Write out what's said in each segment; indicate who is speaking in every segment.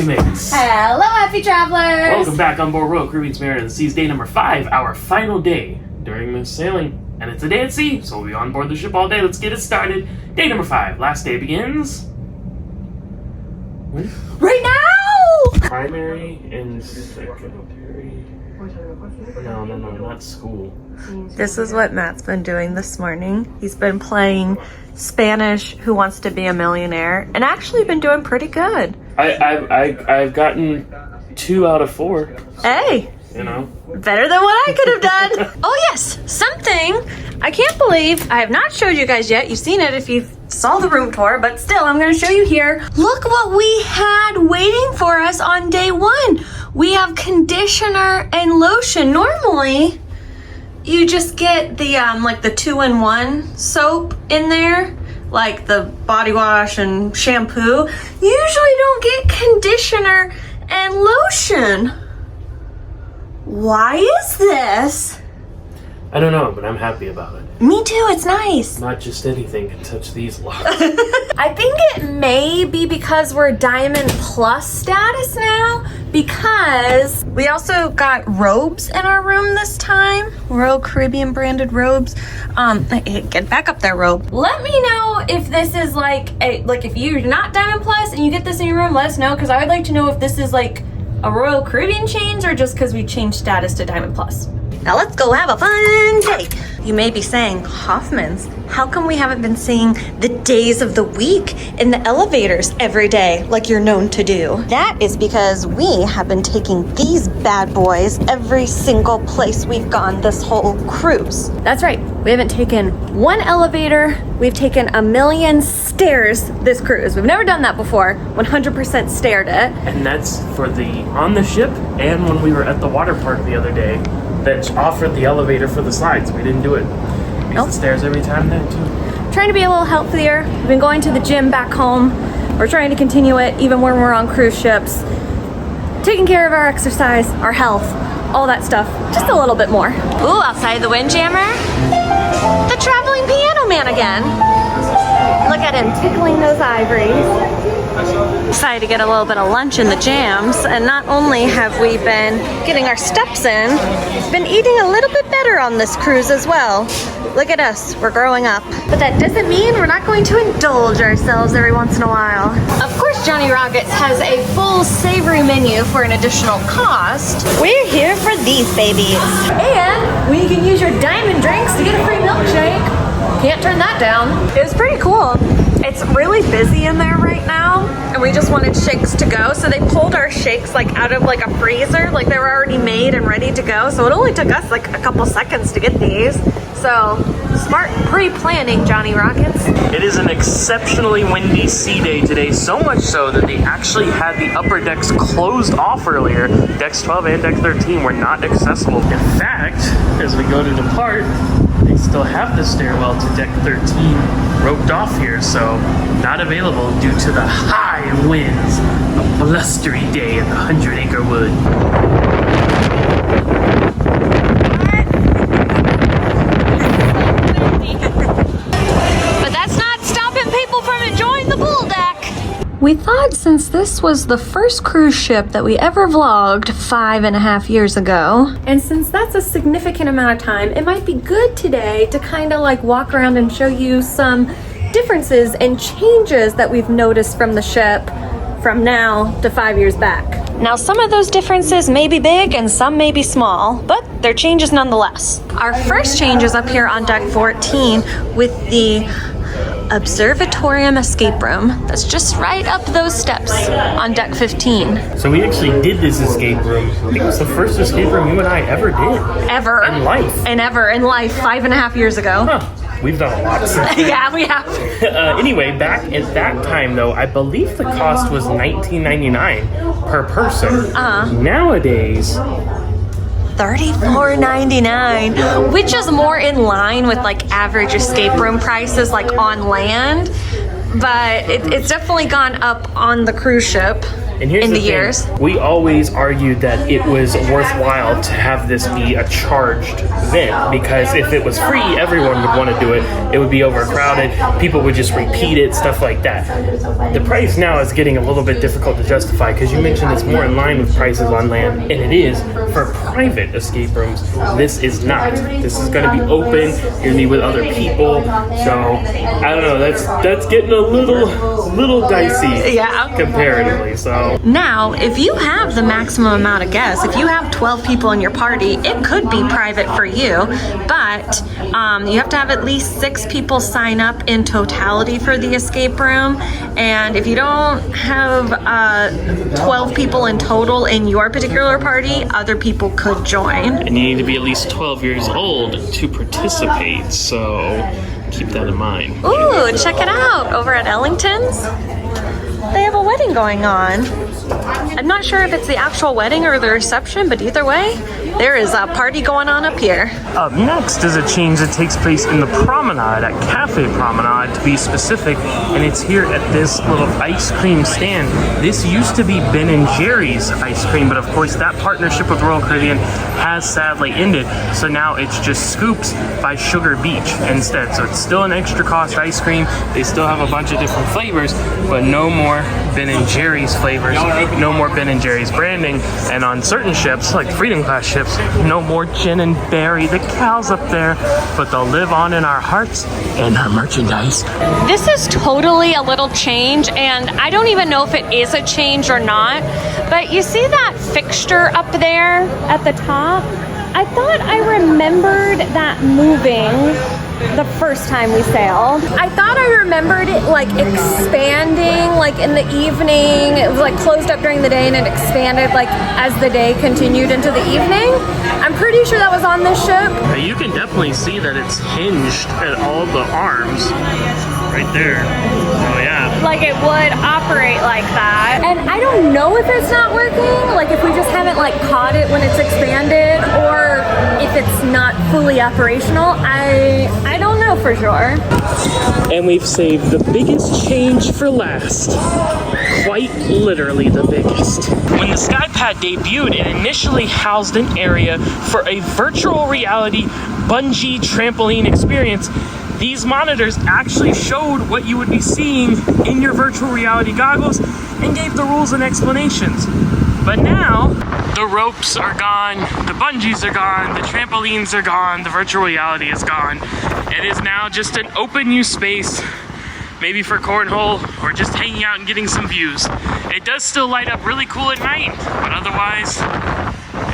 Speaker 1: sailing mates.
Speaker 2: Hello, happy travelers.
Speaker 1: Welcome back on board Royal Caribbean's Mare of the Seas, day number 5, our final day during this sailing. And it's a day at sea, so we'll be on board the ship all day. Let's get it started. Day number 5. Last day begins... when?
Speaker 2: Right now!
Speaker 1: Primary and secondary... No, not school.
Speaker 3: This is what Matt's been doing this morning. He's been playing Spanish Who Wants to Be a Millionaire and actually been doing pretty good.
Speaker 1: I've gotten 2 out of 4.
Speaker 3: Hey!
Speaker 1: You know?
Speaker 3: Better than what I could have done. Oh yes, something I can't believe I have not showed you guys yet. You've seen it if you saw the room tour, but still I'm going to show you here. Look what we had waiting for us on day 1. We have conditioner and lotion. Normally you just get the like the 2-in-1 soap in there, like the body wash and shampoo. You usually don't get conditioner and lotion. Why is this?
Speaker 1: I don't know, but I'm happy about it.
Speaker 3: Me too, it's nice.
Speaker 1: Not just anything can touch these locks.
Speaker 3: I think it may be because we're Diamond Plus status now, because we also got robes in our room this time. Royal Caribbean branded robes. Get back up there, robe. Let me know if this is like if you're not Diamond Plus and you get this in your room, let us know, because I would like to know if this is like a Royal Caribbean change or just because we changed status to Diamond Plus. Now let's go have a fun day. You may be saying, Hoffman's, how come we haven't been seeing the days of the week in the elevators every day like you're known to do? That is because we have been taking these bad boys every single place we've gone this whole cruise. That's right. We haven't taken one elevator. We've taken 1,000,000 stairs this cruise. We've never done that before. 100% stared it.
Speaker 1: And that's for the on the ship and when we were at the water park the other day that offered the elevator for the slides. We didn't do it. Use the stairs every time then too.
Speaker 3: Trying to be a little healthier. We've been going to the gym back home. We're trying to continue it even when we're on cruise ships. Taking care of our exercise, our health, all that stuff. Just a little bit more. Ooh, outside the Windjammer. The traveling piano man again. Look at him tickling those ivories. Decided to get a little bit of lunch in the jams, and not only have we been getting our steps in, we've been eating a little bit better on this cruise as well. Look at us, we're growing up. But that doesn't mean we're not going to indulge ourselves every once in a while. Of course, Johnny Rockets has a full savory menu for an additional cost. We're here for these babies. And we can use your diamond drinks to get a free milkshake. Can't turn that down. It was pretty cool. It's really busy in there right now, and we just wanted shakes to go, so they pulled our shakes like out of like a freezer, like they were already made and ready to go, so it only took us like a couple seconds to get these. So smart pre-planning, Johnny Rockets.
Speaker 1: It is an exceptionally windy sea day today, so much so that they actually had the upper decks closed off earlier. Decks 12 and deck 13 were not accessible. In fact, as we go to depart, they still have the stairwell to deck 13 roped off here, so not available due to the high winds. A blustery day in the 100-acre wood.
Speaker 3: But that's not stopping people from enjoying the pool deck. We thought since this was the first cruise ship that we ever vlogged 5.5 years ago, and since that's a significant amount of time, it might be good today to kind of like walk around and show you some differences and changes that we've noticed from the ship from now to 5 years back. Now, some of those differences may be big and some may be small, but they're changes nonetheless. Our first change is up here on deck 14 with the Observatorium escape room that's just right up those steps on deck 15.
Speaker 1: So we actually did this escape room. I think it was the first escape room you and I ever did.
Speaker 3: Ever.
Speaker 1: In life.
Speaker 3: And ever in life, 5.5 years ago.
Speaker 1: Huh. We've done a lot since then.
Speaker 3: Yeah, we have.
Speaker 1: Anyway, back at that time, though, I believe the cost was $19.99 per person. Nowadays,
Speaker 3: $34.99, which is more in line with like average escape room prices like on land, but it's definitely gone up on the cruise ship.
Speaker 1: And here's
Speaker 3: in the
Speaker 1: thing.
Speaker 3: years.
Speaker 1: We always argued that it was worthwhile to have this be a charged event, because if it was free, everyone would want to do it. It would be overcrowded. People would just repeat it, stuff like that. The price now is getting a little bit difficult to justify, because you mentioned it's more in line with prices on land, and it is for private escape rooms. This is not. This is going to be open. You're going to be with other people. So I don't know. That's getting a little dicey,
Speaker 3: Yeah.
Speaker 1: comparatively. So
Speaker 3: Now, if you have the maximum amount of guests, if you have 12 people in your party, it could be private for you, but you have to have at least 6 people sign up in totality for the escape room. And if you don't have 12 people in total in your particular party, other people could join.
Speaker 1: and you need to be at least 12 years old to participate. So keep that in mind.
Speaker 3: Ooh, check it out. Over at Ellington's, they have a wedding going on. I'm not sure if it's the actual wedding or the reception, but either way, there is a party going on up here.
Speaker 1: Up next is a change that takes place in the promenade, at Cafe Promenade to be specific, and it's here at this little ice cream stand. This used to be Ben & Jerry's ice cream, but of course that partnership with Royal Caribbean has sadly ended, so now it's just Scoops by Sugar Beach instead. So it's still an extra cost ice cream. They still have a bunch of different flavors, but no more Ben & Jerry's flavors, no more Ben & Jerry's branding, and on certain ships, like Freedom Class ships, no more Gin and Berry, the cows up there, but they'll live on in our hearts and our merchandise.
Speaker 3: This is totally a little change, and I don't even know if it is a change or not, but you see that fixture up there at the top? I thought I remembered that moving the first time we sailed. I thought I remembered it like expanding like in the evening. It was like closed up during the day and it expanded like as the day continued into the evening. I'm pretty sure that was on this ship.
Speaker 1: Now you can definitely see that it's hinged at all the arms right there. Oh yeah.
Speaker 3: Like it would operate like that. And I don't know if it's not working, like if we just haven't like caught it when it's expanded, or if it's not fully operational. I don't know for sure.
Speaker 1: And we've saved the biggest change for last. Quite literally the biggest. When the SkyPad debuted, it initially housed an area for a virtual reality bungee trampoline experience. These monitors actually showed what you would be seeing in your virtual reality goggles and gave the rules and explanations. But now, the ropes are gone, the bungees are gone, the trampolines are gone, the virtual reality is gone. It is now just an open use space, maybe for cornhole or just hanging out and getting some views. It does still light up really cool at night, but otherwise,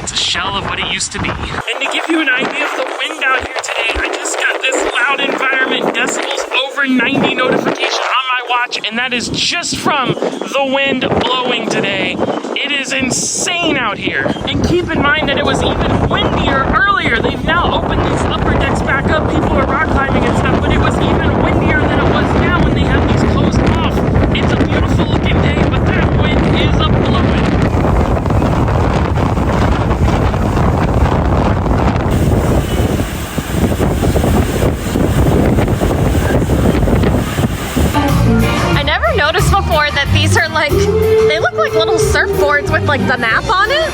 Speaker 1: it's a shell of what it used to be. And to give you an idea of the wind out here today, I just got this loud environment decibels over 90 notification on my watch, and that is just from the wind blowing today. It is insane out here. And keep in mind that it was even windier earlier. They've now opened these upper decks back up. People are rock climbing and stuff, but it was even windier than it was now when they have these closed off. It's a beautiful looking day, but that wind is a blowing.
Speaker 3: Noticed before that these are like, they look like little surfboards with like the map on it.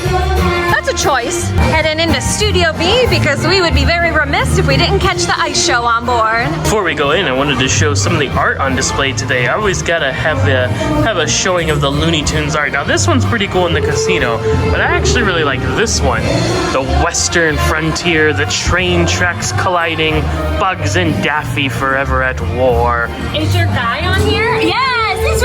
Speaker 3: That's a choice. Heading into Studio B because we would be very remiss if we didn't catch the ice show on board.
Speaker 1: Before we go in, I wanted to show some of the art on display today. I always gotta have a showing of the Looney Tunes art. Now this one's pretty cool in the casino, but I actually really like this one. The Western frontier, the train tracks colliding, Bugs and Daffy forever at war.
Speaker 3: Is your guy on here? Yes, he's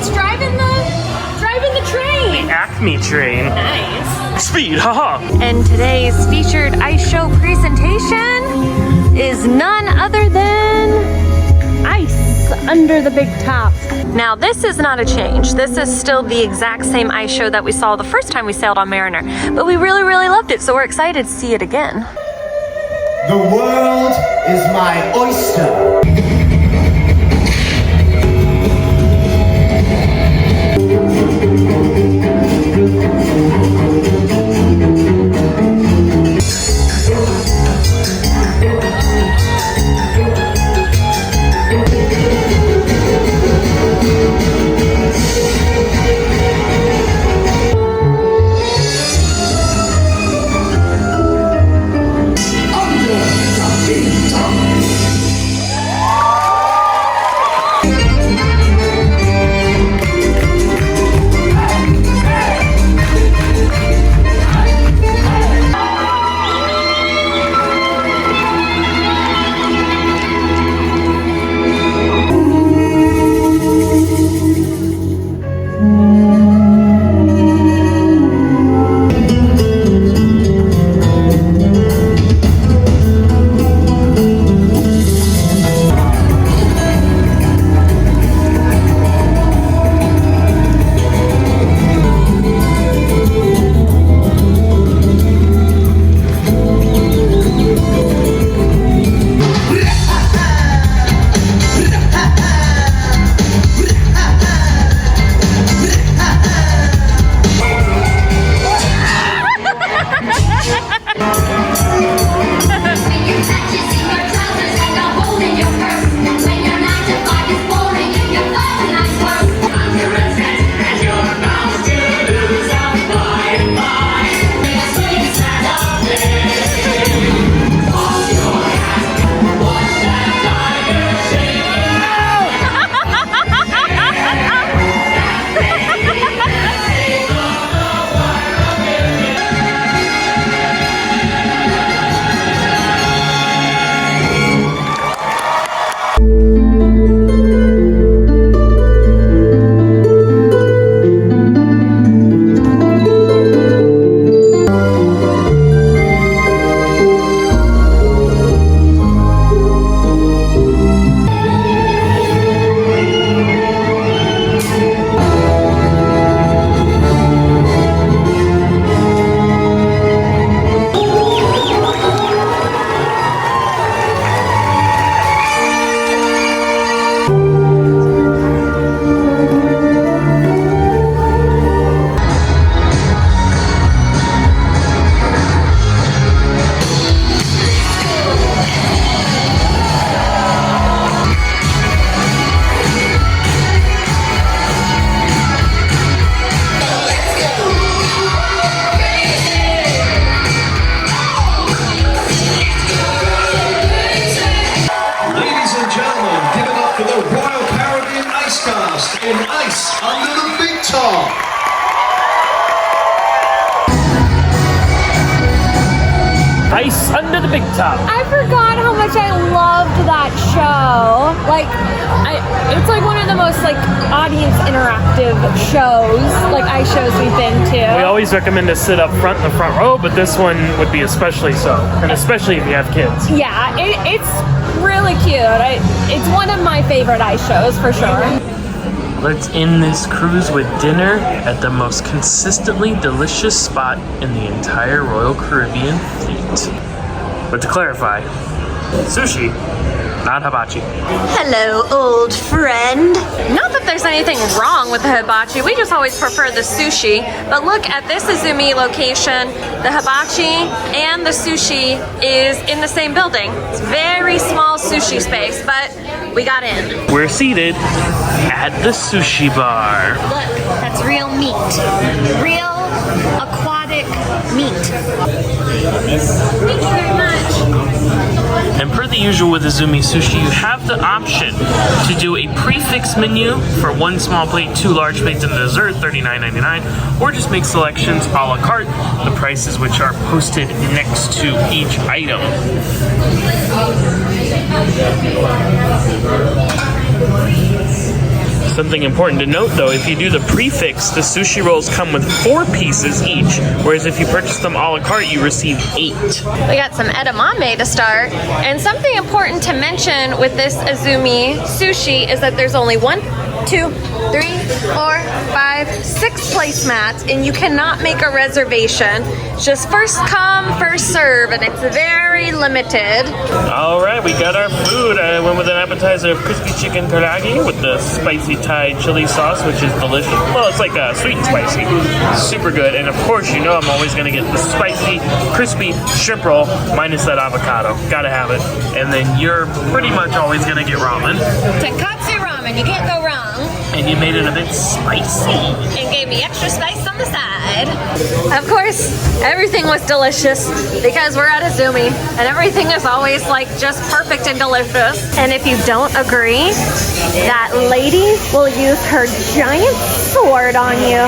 Speaker 3: he's driving the train.
Speaker 1: The Acme train.
Speaker 3: Nice.
Speaker 1: Speed, haha.
Speaker 3: And today's featured ice show presentation is none other than ice under the big top. Now this is not a change. This is still the exact same ice show that we saw the first time we sailed on Mariner, but we really, really loved it, so we're excited to see it again.
Speaker 4: The world is my oyster.
Speaker 5: Alaska, staying ice under the big top.
Speaker 1: Ice under the big top.
Speaker 3: I forgot how much I loved that show. Like, it's like one of the most like audience interactive shows, like ice shows we've been to.
Speaker 1: We always recommend to sit up front in the front row, but this one would be especially so, and especially if you have kids.
Speaker 3: Yeah, it's really cute. It's one of my favorite ice shows for sure.
Speaker 1: Let's end this cruise with dinner at the most consistently delicious spot in the entire Royal Caribbean fleet. But to clarify, sushi, not hibachi.
Speaker 3: Hello, old friend. Not that there's anything wrong with the hibachi, we just always prefer the sushi. But look at this Izumi location. The hibachi and the sushi is in the same building. It's very small sushi space, but we got in.
Speaker 1: We're seated at the sushi bar.
Speaker 3: Look, that's real meat. Real aquatic meat. Thank you very much.
Speaker 1: And per the usual with Izumi Sushi, you have the option to do a prefix menu for 1 small plate, 2 large plates, and a dessert, $39.99, or just make selections a la carte, the prices which are posted next to each item. Something important to note though, if you do the prefix, the sushi rolls come with 4 pieces each, whereas if you purchase them a la carte, you receive 8.
Speaker 3: We got some edamame to start. And something important to mention with this Izumi sushi is that there's only 1, 2, 3, 4, 5, 6 placemats, and you cannot make a reservation. It's just first come, first serve, and it's very limited.
Speaker 1: All right, we got our food. I went with an appetizer of crispy chicken teriyaki with the spicy Thai chili sauce, which is delicious. Well, it's like sweet and spicy. Super good. And of course, you know I'm always going to get the spicy, crispy shrimp roll minus that avocado. Gotta have it. And then you're pretty much always going to get ramen.
Speaker 3: Tonkatsu ramen, you can't go wrong.
Speaker 1: And you made it a bit spicy.
Speaker 3: And gave me extra spice on the side. Of course, everything was delicious because we're at Izumi, and everything is always like just perfect and delicious. And if you don't agree, that lady will use her giant sword on you.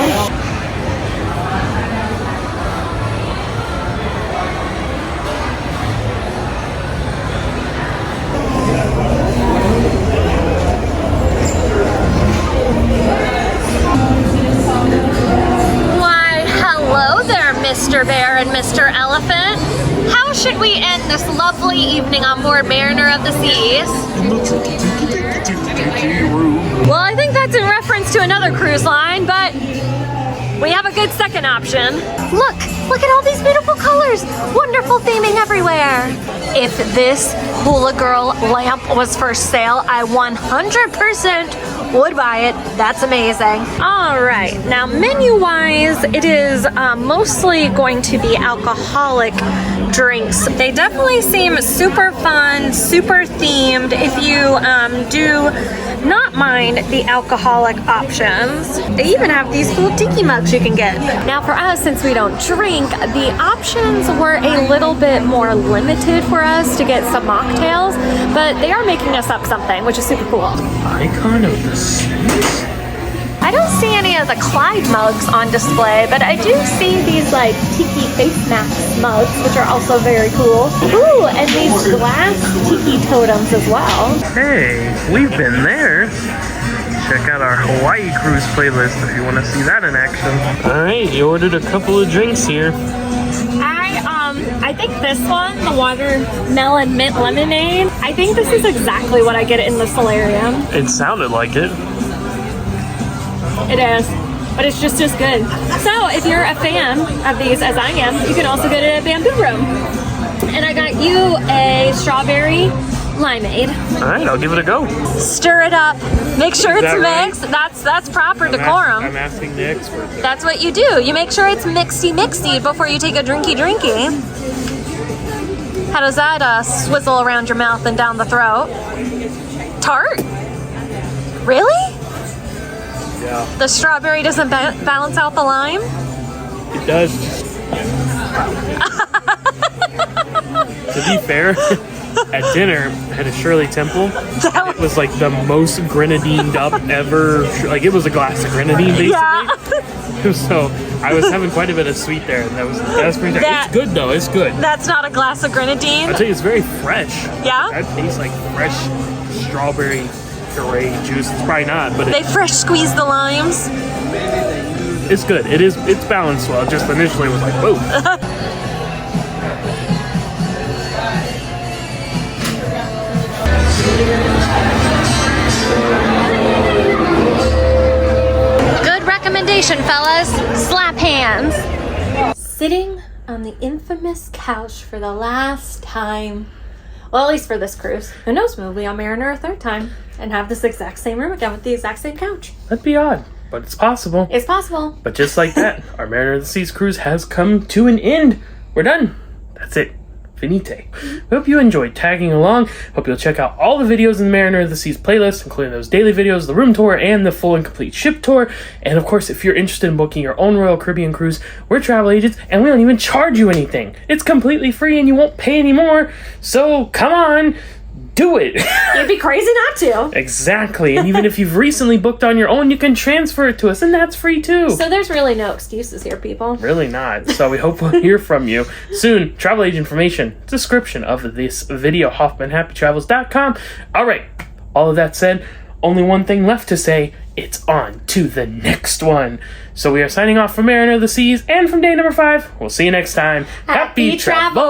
Speaker 3: Mr. Bear and Mr. Elephant. How should we end this lovely evening on board Mariner of the Seas? Well, I think that's in reference to another cruise line, but we have a good second option. Look at all these beautiful colors. Wonderful theming everywhere. If this Hula Girl lamp was for sale, I 100% would buy it. That's amazing. All right, now menu-wise, it is mostly going to be alcoholic drinks. They definitely seem super fun, super themed. If you do not mind the alcoholic options, they even have these cool tiki mugs you can get. Now for us, since we don't drink, the options were a little bit more limited for us to get some mocktails, but they are making us up something, which is super cool.
Speaker 1: Icon of the seas?
Speaker 3: I don't see any of the Clyde mugs on display, but I do see these like tiki face mask mugs, which are also very cool. Ooh, and these glass tiki totems as well.
Speaker 1: Hey, we've been there. Check out our Hawaii cruise playlist if you want to see that in action. All right, you ordered a couple of drinks here.
Speaker 3: I think this one, the watermelon mint lemonade, I think this is exactly what I get in the solarium.
Speaker 1: It sounded like it.
Speaker 3: It is, but it's just as good. So if you're a fan of these, as I am, you can also get it at Bamboo Room. And I got you a strawberry limeade.
Speaker 1: All right, I'll give it a go.
Speaker 3: Stir it up. Make sure it's
Speaker 1: right?
Speaker 3: mixed. That's proper decorum.
Speaker 1: I'm asking the expert there.
Speaker 3: That's what you do. You make sure it's mixy before you take a drinky. How does that swizzle around your mouth and down the throat? Tart? Really?
Speaker 1: Yeah.
Speaker 3: The strawberry doesn't balance out the lime?
Speaker 1: It does. To be fair, at dinner, I had a Shirley Temple. It was like the most grenadined up ever. Like it was a glass of grenadine, basically.
Speaker 3: Yeah.
Speaker 1: So I was having quite a bit of sweet there, and that was the best right there.
Speaker 3: That-
Speaker 1: It's good though. It's good.
Speaker 3: That's not a glass of grenadine.
Speaker 1: I'll tell you, it's very fresh.
Speaker 3: Yeah?
Speaker 1: That tastes like fresh strawberry puree juice. It's probably not, but
Speaker 3: They fresh squeeze the limes.
Speaker 1: it's good. It's balanced well. Just initially was like, whoa.
Speaker 3: Good recommendation, fellas. Slap hands. Sitting on the infamous couch for the last time. Well, at least for this cruise. Who knows, maybe we'll be on Mariner a third time and have this exact same room again with the exact same couch.
Speaker 1: That'd be odd, but it's possible.
Speaker 3: It's possible.
Speaker 1: But just like that, our Mariner of the Seas cruise has come to an end. We're done. That's it. Finite. We hope you enjoyed tagging along. Hope you'll check out all the videos in the Mariner of the Seas playlist, including those daily videos, the room tour, and the full and complete ship tour. And of course, if you're interested in booking your own Royal Caribbean cruise, we're travel agents and we don't even charge you anything. It's completely free and you won't pay any more. So come on, do it.
Speaker 3: It'd be crazy not to.
Speaker 1: Exactly. And even if you've recently booked on your own, you can transfer it to us, and that's free too.
Speaker 3: So there's really no excuses here, people.
Speaker 1: Really not. So we hope we'll hear from you soon. Travel agent information, description of this video, HoffmanHappyTravels.com. All right. All of that said, only one thing left to say. It's on to the next one. So we are signing off from Mariner of the Seas and from day number 5. We'll see you next time.
Speaker 3: Happy travels.